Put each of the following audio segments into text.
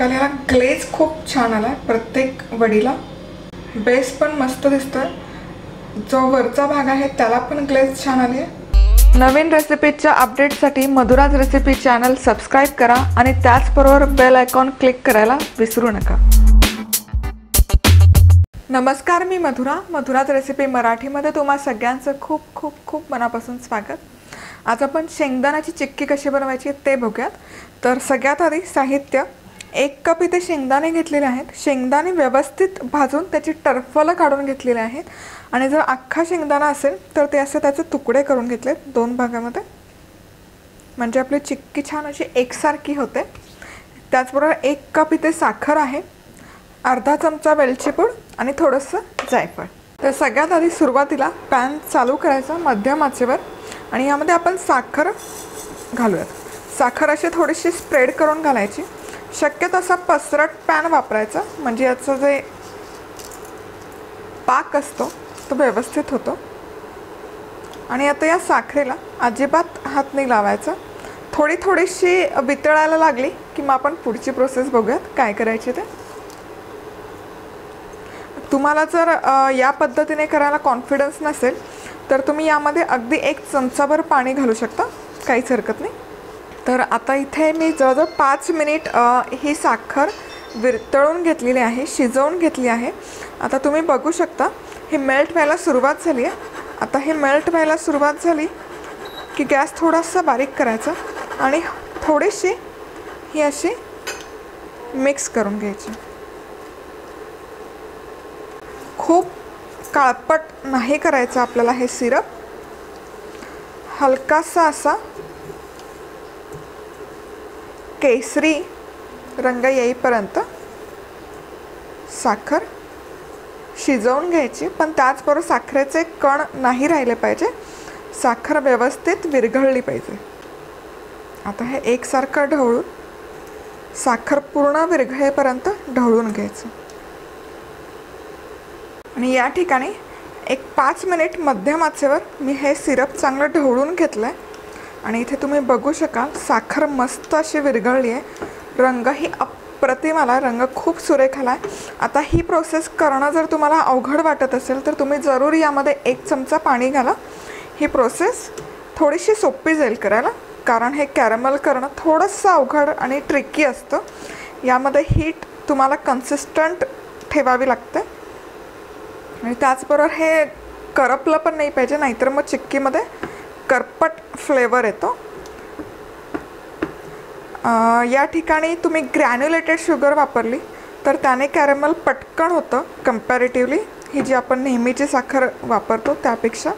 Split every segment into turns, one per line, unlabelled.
कारण याला ग्लेज खूप छान आला प्रत्येक वडीला। बेस पण मस्त दिसतोय, जो वरचा भाग आहे त्याला पण ग्लेज छान आली आहे। नवीन रेसिपीच्या अपडेटसाठी मधुराज रेसिपी चॅनल सबस्क्राइब करा आणि त्याचबरोबर बेल आयकॉन क्लिक करायला विसरू नका। नमस्कार, मी मधुराज रेसिपी मराठीमध्ये तुम्हा सगळ्यांचं खूप खूप खूप मनापासून स्वागत। आज आपण शेंगदाण्याची चिक्की कशी बनवायची ते बघूयात। तर सगळ्यात आधी साहित्य, 1 कप इथे शेंगदाणे घेतलेले आहेत। शेंगदाणे व्यवस्थित भाजून त्याची टरफलं काढून घेतलेले आहेत आणि जर अख्खा शेंगदाणा असेल तर ते असे त्याचे तुकडे करून घेतलेत 2 भागामध्ये, म्हणजे आपली चिक्की छान अशी एकसारखी होते। त्याचबरोबर 1 कप इथे साखर आहे, अर्धा चमचा वेलची पूड आणि थोडंसं जायफळ। तर सगळ्यात आधी सुरुवातीला पॅन चालू करायचा मध्यम आचेवर आणि यामध्ये आपण साखर घालूयात। साखर अशी थोडीशी स्प्रेड करून घालायची, शक्यतो असा पसरट पॅन वापरायचा म्हणजे याचा जे पाक असतो तो व्यवस्थित होतो। आणि आता या साखरेला अजिबात हात नाही लावायचा, थोडीशी वितळायला लागली की मग आपण पुढची प्रोसेस बघूयात काय करायची ते। तुम्हाला जर या पद्धतीने करायला कॉन्फिडन्स नसेल तर तुम्ही यामध्ये अगदी 1 चमचाभर पाणी घालू शकता, काहीच हरकत नाही। तर आता इथे मी जवळजवळ 5 मिनिट ही साखर विरतळून घेतलेली आहे, शिजवून घेतली आहे। आता तुम्ही बघू शकता हे मेल्ट व्हायला सुरुवात झाली आहे। आता हे मेल्ट व्हायला सुरुवात झाली की गॅस थोडासा बारीक करायचा आणि थोडीशी ही अशी मिक्स करून घ्यायची। खूप काळपट नाही करायचं आपल्याला हे सिरप, हलकासा असा केसरी रंग येईपर्यंत साखर शिजवून घ्यायची, पण त्याचबरोबर साखरेचे कण नाही राहिले पाहिजे, साखर व्यवस्थित विरघळली पाहिजे। आता हे एकसारखं ढवळून साखर पूर्ण विरघळेपर्यंत ढवळून घ्यायचं आणि या ठिकाणी एक 5 मिनिट मध्यम आचेवर मी हे सिरप चांगलं ढवळून घेतलं आहे आणि इथे तुम्ही बघू शकाल साखर मस्त अशी विरघळली आहे, रंगही अप्रतिम आला, रंग खूप सुरेख आला आहे। आता ही प्रोसेस करणं जर तुम्हाला अवघड वाटत असेल तर तुम्ही जरूर यामध्ये 1 चमचा पाणी घाला। ही प्रोसेस थोडीशी सोपी जाईल करायला, कारण हे कॅरमल करणं थोडंसं अवघड आणि ट्रिकी असतं। यामध्ये हीट तुम्हाला कन्सिस्टंट ठेवावी लागते आणि त्याचबरोबर हे करपलं पण नाही पाहिजे, नाहीतर मग चिक्कीमध्ये करपट फ्लेवर येतो। या ठिकाणी तुम्ही ग्रॅन्युलेटेड शुगर वापरली तर त्याने कॅरमल पटकन होतं कंपॅरेटिव्हली ही जी आपण नेहमीची साखर वापरतो त्यापेक्षा।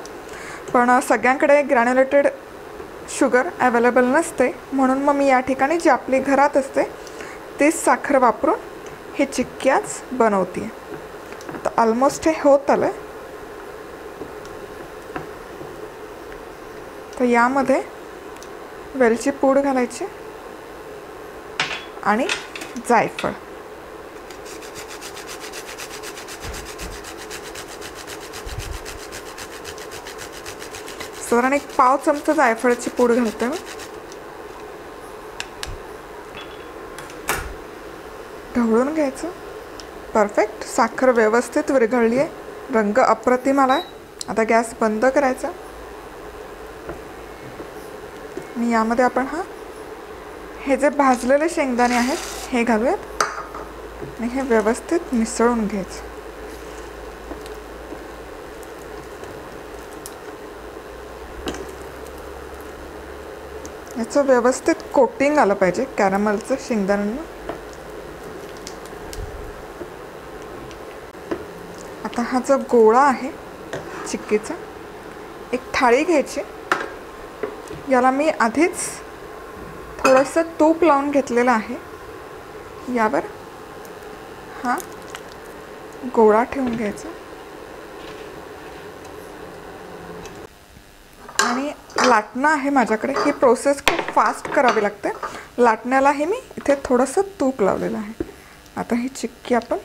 पण सगळ्यांकडे ग्रॅन्युलेटेड शुगर अवेलेबल नसते, म्हणून मग मी या ठिकाणी जी आपली घरात असते तीच साखर वापरून ही चिक्की आज बनवते। आता ऑलमोस्ट हे होत आलं, तर यामध्ये वेलची पूड घालायची आणि जायफळ। साधारण 1 पाव चमचा जायफळाची पूड घालते मी। ढवळून घ्यायचं, परफेक्ट साखर व्यवस्थित विरघळली आहे, रंग अप्रतिम आला आहे। आता गॅस बंद करायचा आणि यामध्ये आपण हे जे भाजलेले शेंगदाणे आहेत हे घालूयात आणि हे व्यवस्थित मिसळून घ्यायचं। याचं व्यवस्थित कोटिंग आलं पाहिजे कॅरमलचं शेंगदाण्यांना। आता हा जो गोळा आहे चिक्कीचा, एक थाळी घ्यायची, याला मी आधीच थोडंसं तूप लावून घेतलेलं आहे, यावर हा गोळा ठेवून घ्यायचा आणि लाटणं आहे माझ्याकडे। ही प्रोसेस खूप फास्ट करावी लागते, लाटण्यालाही मी इथे थोडंसं तूप लावलेलं आहे। आता ही चिक्की आपण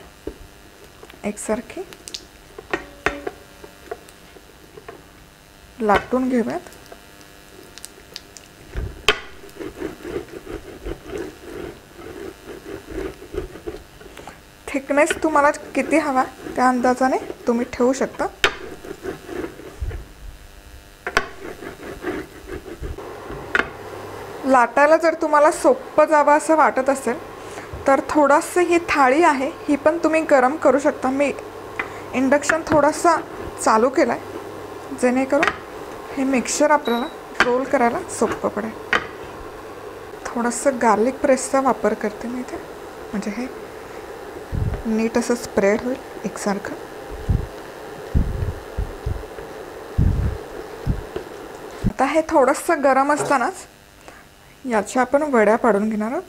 एकसारखी लाटून घेऊयात। थिकनेस तुम्हाला किती हवा त्या अंदाजाने तुम्ही ठेवू शकता। लाटायला जर तुम्हाला सोपं जावं असं वाटत असेल तर थोडंसं ही थाळी आहे ही पण तुम्ही गरम करू शकता। मी इंडक्शन थोडासा चालू केला आहे जेणेकरून हे मिक्सचर आपल्याला रोल करायला सोपं पडेल। थोडंसं गार्लिक प्रेसचा वापर करते मी इथे, म्हणजे हे नीट असं स्प्रेड होईल एकसारखं। आता हे थोडंसं गरम असतानाच याच्या आपण वड्या पाडून घेणार आहोत,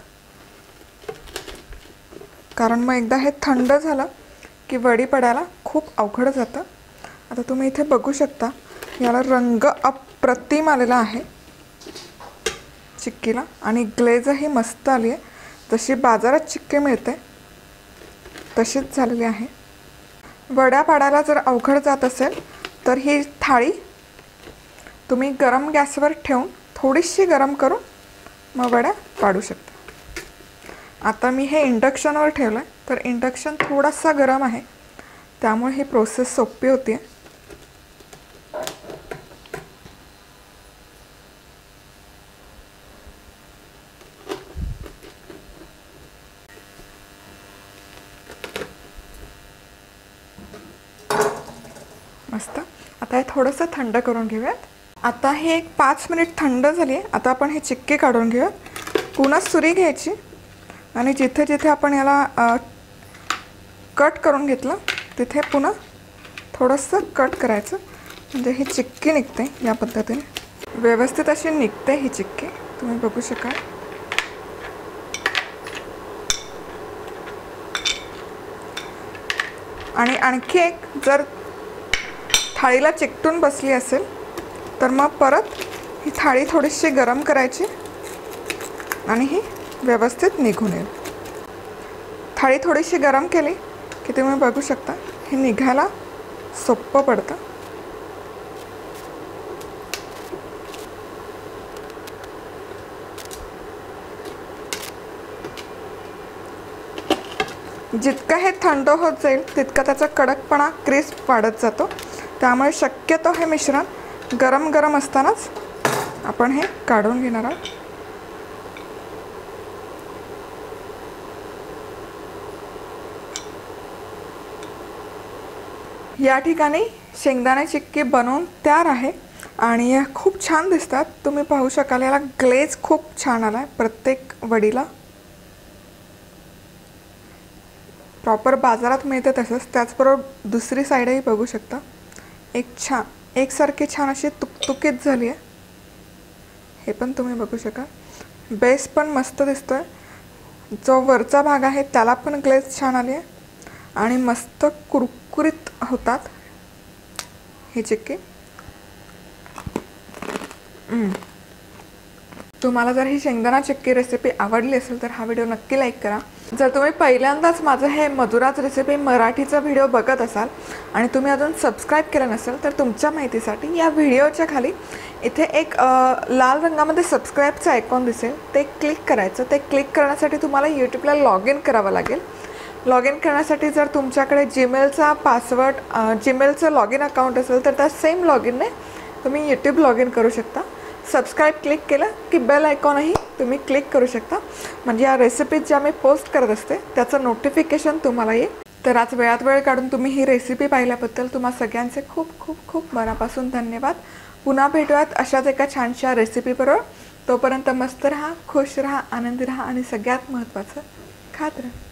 कारण मग एकदा हे थंड झालं की वडी पडायला खूप अवघड जातं। आता तुम्ही इथे बघू शकता याला रंग अप्रतिम आलेला आहे चिक्कीला, आणि ग्लेजही मस्त आली आहे। जशी बाजारात चिक्की मिळते तशीच झालेली आहे। वड्या पाडायला जर अवघड जात असेल तर ही थाळी तुम्ही गरम गॅसवर ठेवून थोडीशी गरम करून मग वड्या पाडू शकता। आता मी हे इंडक्शनवर ठेवलं आहे, तर इंडक्शन थोडासा गरम आहे त्यामुळे ही प्रोसेस सोपी होती आहे। मस्त। आता हे थोडंसं थंड करून घेऊयात। आता हे एक 5 मिनिट थंड झाली आहे। आता आपण हे चिक्की काढून घेऊयात। पुन्हा सुरी घ्यायची आणि जिथे जिथे आपण याला कट करून घेतलं तिथे पुन्हा थोडंसं कट करायचं, म्हणजे ही चिक्की निघते। या पद्धतीने व्यवस्थित अशी निघते ही चिक्की, तुम्ही बघू शकाल। आणि आणखी एक, जर थाळीला चिकटून बसली असेल तर मग परत ही थाळी थोडीशी गरम करायची आणि ही व्यवस्थित निघून येईल। थाळी थोडीशी गरम केली की तुम्ही बघू शकता हे निघायला सोपं पडतं। जितकं हे थंड होत जाईल तितका त्याचा कडकपणा क्रिस्प वाढत जातो, त्यामुळे शक्यतो हे मिश्रण गरम गरम असतानाच आपण हे काढून घेणार आहोत। या ठिकाणी शेंगदाणे चिक्की बनवून तयार आहे आणि खूप छान दिसतात। तुम्ही पाहू शकाल याला ग्लेज खूप छान आला आहे प्रत्येक वडीला, प्रॉपर बाजारात मिळते तसंच। त्याचबरोबर दुसरी साईडही बघू शकता एकसारखी छान अशी तुकतुकीत झाली आहे, हे पण तुम्ही बघू शकाल। बेस पण मस्त दिसतोय, जो वरचा भाग आहे त्याला पण ग्लेज छान आली आहे आणि मस्त कुरकुरीत होतात ही चिक्की। तुम्हाला जर ही शेंगदाणा चिक्की रेसिपी आवडली असेल तर हा व्हिडिओ नक्की लाईक करा। जर तुम्ही पहिल्यांदाच माझं हे मधुराज रेसिपी मराठीचा व्हिडिओ बघत असाल आणि तुम्ही अजून सबस्क्राईब केलं नसेल तर तुमच्या माहितीसाठी या व्हिडिओच्या खाली इथे एक लाल रंगामध्ये सबस्क्राईबचं आयकॉन दिसेल, ते क्लिक करायचं। ते क्लिक करण्यासाठी तुम्हाला यूट्यूबला लॉग इन करावं लागेल। लॉग इन करण्यासाठी जर तुमच्याकडे जीमेलचा पासवर्ड जीमेलचं लॉग इन अकाउंट असेल तर त्या सेम लॉग इनने तुम्ही यूट्यूब लॉग इन करू शकता। सबस्क्राईब क्लिक केलं की बेल आयकॉनही तुम्ही क्लिक करू शकता, म्हणजे या रेसिपीज ज्या मी पोस्ट करत असते त्याचं नोटिफिकेशन तुम्हाला येईल। तर आज वेळात वेळ काढून तुम्ही ही रेसिपी पाहिल्याबद्दल तुम्हा सगळ्यांचे खूप खूप खूप मनापासून धन्यवाद। पुन्हा भेटूयात अशाच एका छानशा रेसिपीबरोबर। तोपर्यंत मस्त राहा, खुश राहा, आनंदी राहा आणि सगळ्यात महत्त्वाचं खात राहा।